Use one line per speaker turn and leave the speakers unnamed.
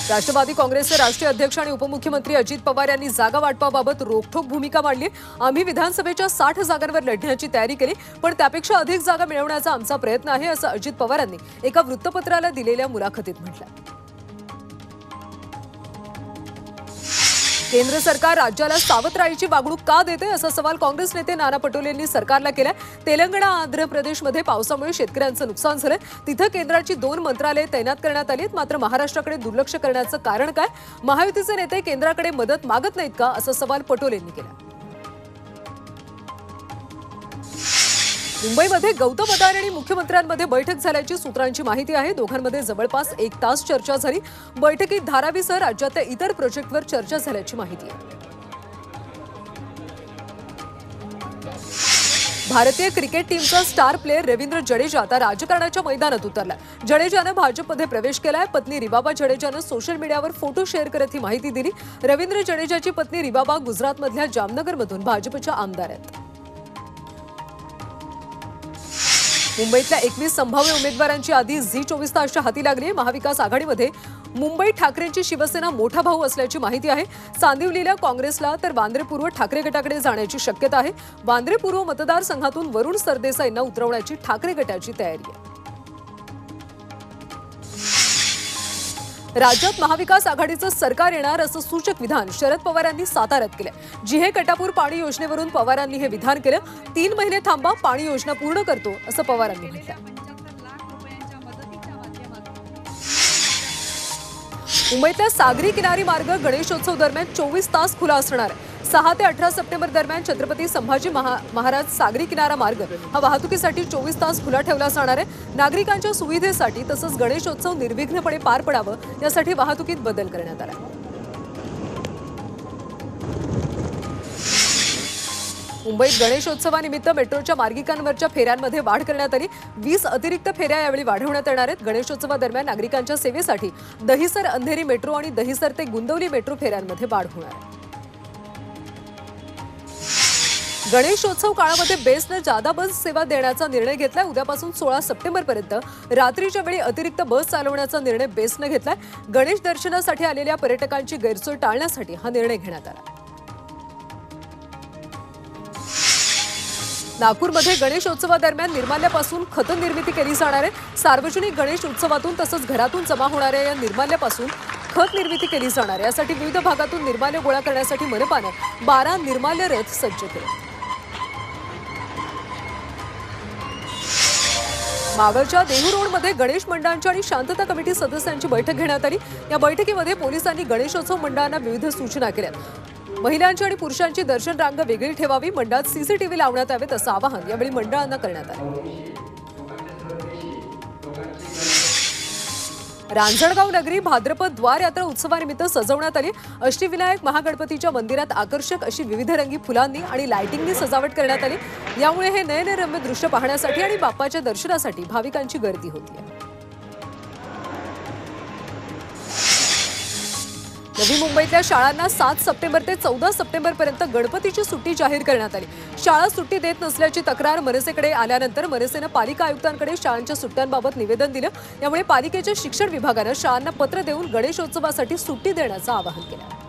राष्ट्रवादी काँग्रेसचे राष्ट्रीय अध्यक्ष आणि उपमुख्यमंत्री अजित पवार यांनी जागा वाटपाबाबत रोखठोक भूमिका मांडली। आम्ही विधानसभेच्या 60 जागांवर लढण्याची तयारी केली, पण त्यापेक्षा अधिक जागा मिळवण्याचा आमचा प्रयत्न आहे, असं अजित पवारांनी एका वृत्तपत्राला दिलेल्या मुलाखतीत म्हटलं। केंद्र सरकार राज्याला सावत्र वागणूक का देते, असा सवाल काँग्रेस नेते नाना पटोले यांनी सरकारला केलाय। तेलंगणा आंध्र प्रदेशमध्ये पावसामुळे शेतकऱ्यांचं नुकसान झालंय, तिथे केंद्राची 2 मंत्रालये तैनात करण्यात आलीत, मात्र महाराष्ट्राकडे दुर्लक्ष करण्याचं कारण काय? महायुतीचे नेते केंद्राकडे मदत मागत नाहीत का, असा सवाल पटोले यांनी केला। मुंबईमध्ये गौतम अदानी आणि मुख्यमंत्र्यांमध्ये बैठक झाल्याची सूत्रांची माहिती आहे। दोघांमध्ये जवळपास 1 तास चर्चा झाली। बैठकीत धारावीसह राज्यातल्या इतर प्रोजेक्टवर चर्चा झाल्याची माहिती आहे। भारतीय क्रिकेट टीमचा स्टार प्लेयर रवींद्र जडेजा आता राजकारणाच्या मैदानात उतरला। जडेजानं भाजपमध्ये प्रवेश केलाय। पत्नी रिबाबा जडेजानं सोशल मीडियावर फोटो शेअर करत ही माहिती दिली। रवींद्र जडेजाची पत्नी रिबाबा गुजरातमधल्या जामनगरमधून भाजपच्या आमदार आहेत। मुंबईतल्या 21 संभाव्य उमेदवारांची यादी झी24 तासच्या हाती लागली। महाविकास आघाडीमध्ये मुंबईत ठाकरेंची शिवसेना मोठा भाऊ असल्याची माहिती आहे। चांदिवलीला काँग्रेसला तर वांद्रे पूर्व ठाकरे गटाकडे जाण्याची शक्यता आहे। वांद्रे पूर्व मतदारसंघातून वरुण सरदेसाईंना उतरवण्याची ठाकरे गटाची तयारी आहे। राज्यात महाविकास आघाडीचं सरकार येणार असं सूचक विधान शरद पवार यांनी साताऱ्यात केलं। जिहे कटापूर पाणी योजनेवरून पवारांनी हे विधान केलं। 3 महिने थांबा, पाणी योजना पूर्ण करतो, असं पवारांनी म्हटलं। मुंबईतला सागरी किनारी मार्ग गणेशोत्सव दरम्यान 24 तास खुला असणार आहे। 6 ते 18 सप्टेंबर दरम्यान छत्रपती संभाजी महाराज सागरी किनारा मार्ग हा वाहतुकीसाठी 24 तास खुला ठेवला जाणार आहे। नागरिकांच्या सुविधेसाठी तसंच गणेशोत्सव निर्विघ्नपणे पार पडावं यासाठी वाहतुकीत बदल करण्यात आला। मुंबईत गणेशोत्सवानिमित्त मेट्रोच्या मार्गिकांवरच्या फेऱ्यांमध्ये वाढ करण्यात आली। 20 अतिरिक्त फेऱ्या यावेळी वाढवण्यात येणार आहेत। गणेशोत्सवादरम्यान नागरिकांच्या सेवेसाठी दहिसर अंधेरी मेट्रो आणि दहिसर ते गुंदवली मेट्रो फेऱ्यांमध्ये वाढ होणार आहे। गणेशोत्सव काळामध्ये बेस्टने जादा बस सेवा देण्याचा निर्णय घेतलाय। उद्यापासून 16 सप्टेंबरपर्यंत रात्रीच्या वेळी अतिरिक्त बस चालवण्याचा निर्णय बेस्टने घेतलाय। गणेश दर्शनासाठी आलेल्या पर्यटकांची गैरसोय टाळण्यासाठी हा निर्णय घेण्यात आला। नागपूरमध्ये गणेशोत्सवादरम्यान निर्माल्यापासून खत निर्मिती केली जाणार आहे। सार्वजनिक गणेश उत्सवातून तसंच घरातून जमा होणाऱ्या या निर्माल्यापासून खत निर्मिती केली जाणार आहे। यासाठी विविध भागातून निर्माल्य गोळा करण्यासाठी मनपानं 12 निर्माल्य रथ सज्ज केले। मावळच्या देहू रोडमध्ये गणेश मंडळांच्या आणि शांतता कमिटी सदस्यांची बैठक घेण्यात आली। या बैठकीमध्ये पोलिसांनी गणेशोत्सव मंडळांना विविध सूचना केल्या। महिलांची आणि पुरुषांची दर्शन रांग वेगळी ठेवावी, मंडळात सीसीटीव्ही लावण्यात यावेत असं आवाहन यावेळी मंडळांना करण्यात आलं। रांजणगाव नगरी भाद्रपद द्वार यात्रा उत्सवानिमित्त सजवण्यात आली। अष्टविनायक महागणपतीच्या मंदिरात आकर्षक अशी विविध रंगी फुलांनी आणि लाइटिंगनी सजावट करण्यात आली। यामुळे हे नयनरम्य दृश्य पाहण्यासाठी आणि बाप्पाच्या दर्शनासाठी भाविकांची गर्दी होती। नवी मुंबईतल्या शाळांना 7 सप्टेंबर ते 14 सप्टेंबरपर्यंत गणपतीची सुट्टी जाहीर करण्यात आली। शाळा सुट्टी देत नसल्याची तक्रार मनसेकडे आल्यानंतर मनसेनं पालिका आयुक्तांकडे शाळांच्या सुट्ट्यांबाबत निवेदन दिलं। यामुळे पालिकेच्या शिक्षण विभागानं शाळांना पत्र देऊन गणेशोत्सवासाठी सुट्टी देण्याचं आवाहन केलं।